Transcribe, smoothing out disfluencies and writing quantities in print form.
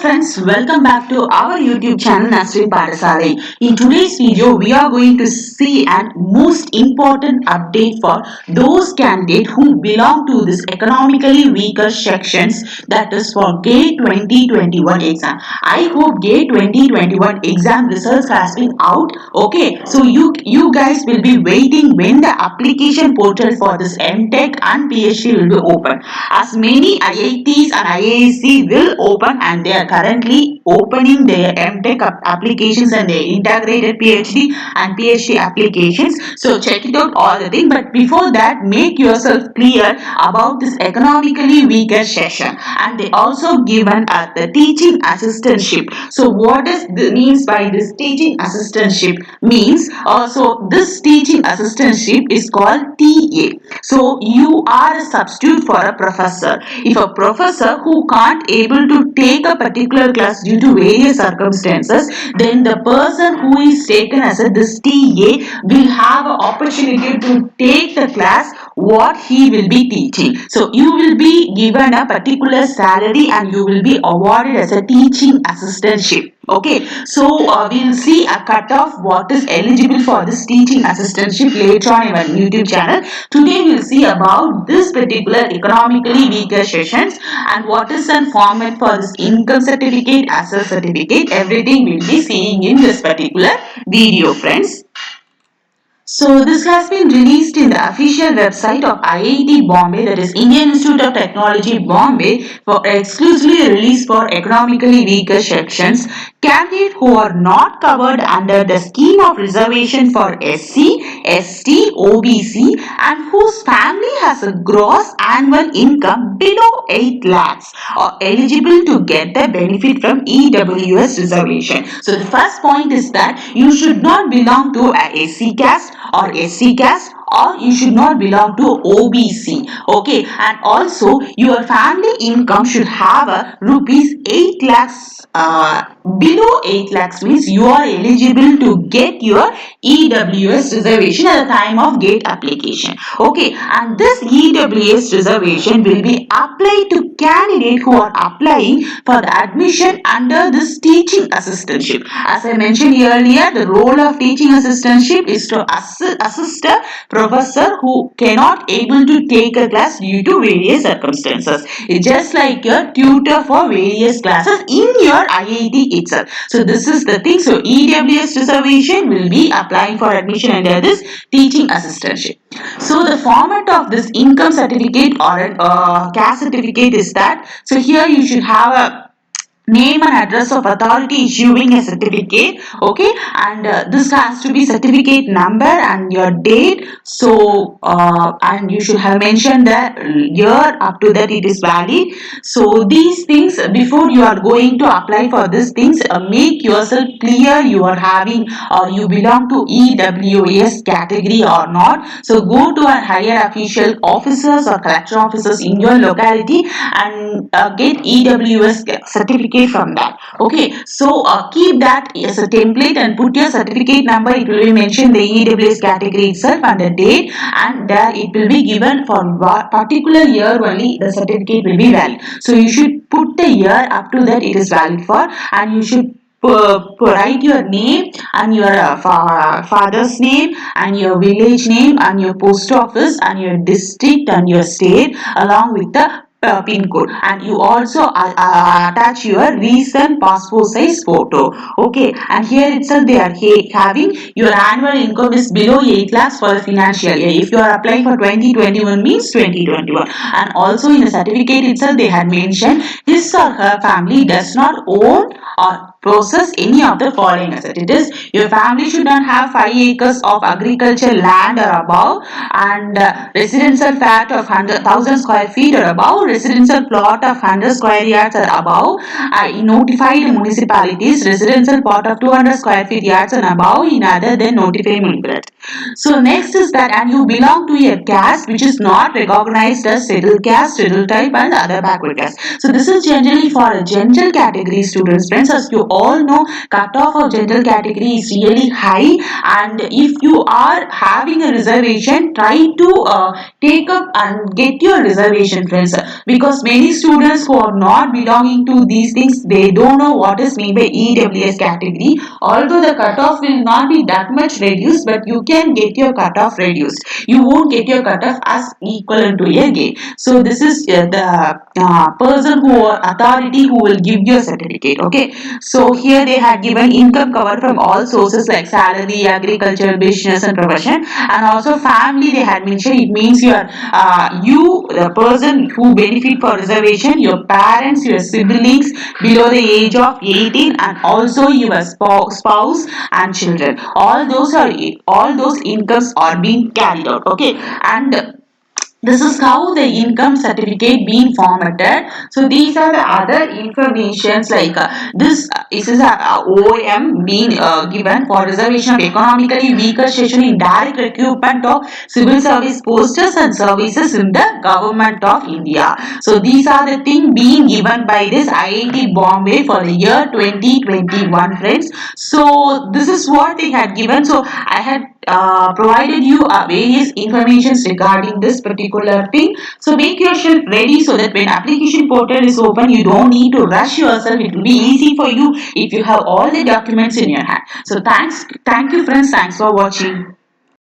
friends, welcome back to our YouTube channel Nasrin Padasale. In today's video, we are going to see an most important update for those candidates who belong to this economically weaker sections, that is for GATE 2021 exam. I hope GATE 2021 exam results has been out. Okay, so you guys will be waiting when the application portal for this MTech and PhD will be open. As many IITs and IISc will open and they are currently opening their MTech applications and their integrated PhD and PhD applications. So check it out all the thing. But before that, make yourself clear about this economically weaker session. And they also given the teaching assistantship. So what does the means by this teaching assistantship? Means also this teaching assistantship is called TA. So you are a substitute for a professor. If a professor who can't able to take a particular class due to various circumstances, then the person who is taken as this TA will have an opportunity to take the class what he will be teaching. So you will be given a particular salary and you will be awarded as a teaching assistantship. Okay, so we'll see a cutoff what is eligible for this teaching assistantship later on in our YouTube channel. Today we'll see about this particular economically weaker sessions and what is the format for this income certificate, asset certificate. Everything we'll be seeing in this particular video, friends. So this has been released in the official website of IIT Bombay, that is Indian Institute of Technology Bombay, for exclusively released for economically weaker sections. Candidates who are not covered under the scheme of reservation for SC, ST, OBC and whose family has a gross annual income below 8 lakhs are eligible to get the benefit from EWS reservation. So the first point is that you should not belong to a SC caste or SC caste, or you should not belong to OBC. Okay, and also your family income should have a rupees 8 lakhs. Below 8 lakhs means you are eligible to get your EWS reservation at the time of GATE application. Okay, and this EWS reservation will be applied to candidates who are applying for the admission under this teaching assistantship. As I mentioned earlier, the role of teaching assistantship is to assist a professor who cannot able to take a class due to various circumstances. It's just like your tutor for various classes in your IIT itself. So this is the thing. So EWS reservation will be applying for admission under this teaching assistantship. So the format of this income certificate or a caste certificate is that, so here you should have a name and address of authority issuing a certificate. Okay, and this has to be certificate number and your date. So and you should have mentioned the year up to that it is valid. So these things, before you are going to apply for these things, make yourself clear you are having or you belong to EWS category or not. So go to a higher official officers or collection officers in your locality and get EWS certificate from that. Okay, so keep that as a template and put your certificate number. It will be mentioned the EWS category itself and the date, and there it will be given for what particular year only the certificate will be valid. So you should put the year up to that it is valid for, and you should write your name and your father's name and your village name and your post office and your district and your state along with the pin code, and you also attach your recent passport size photo. Okay, and here itself they are having your annual income is below 8 lakhs for the financial year. If you are applying for 2021 means 2021, and also in the certificate itself they had mentioned his or her family does not own or possess any of the following assets. It is your family should not have 5 acres of agricultural land or above, and residential flat of 100,000 square feet or above, residential plot of 100 square yards or above in notified municipalities, residential plot of 200 square feet yards and above in other than notified municipalities. So next is that, and you belong to a caste which is not recognized as scheduled caste, scheduled type and other backward caste. So this is generally for a general category students, friends. As you all know cutoff of general category is really high, and if you are having a reservation, try to take up and get your reservation, friends, because many students who are not belonging to these things, they don't know what is meant by EWS category. Although the cutoff will not be that much reduced, but you can get your cutoff reduced. You won't get your cutoff as equivalent to a gate. So this is the person who or authority who will give you a certificate. Okay. So here they had given income covered from all sources like salary, agriculture, business, and profession, and also family. They had mentioned it means you the person who benefit for reservation, your parents, your siblings below the age of 18, and also your spouse and children. All those incomes are being carried out. Okay, and this is how the income certificate being formatted. So these are the other informations like this is a OM being given for reservation of economically weaker section in direct recruitment of civil service posters and services in the government of India. So these are the things being given by this IIT Bombay for the year 2021, friends. So this is what they had given. So I had provided you various informations regarding this particular thing. So make yourself ready so that when application portal is open, you don't need to rush yourself. It will be easy for you if you have all the documents in your hand. So thank you, friends. Thanks for watching.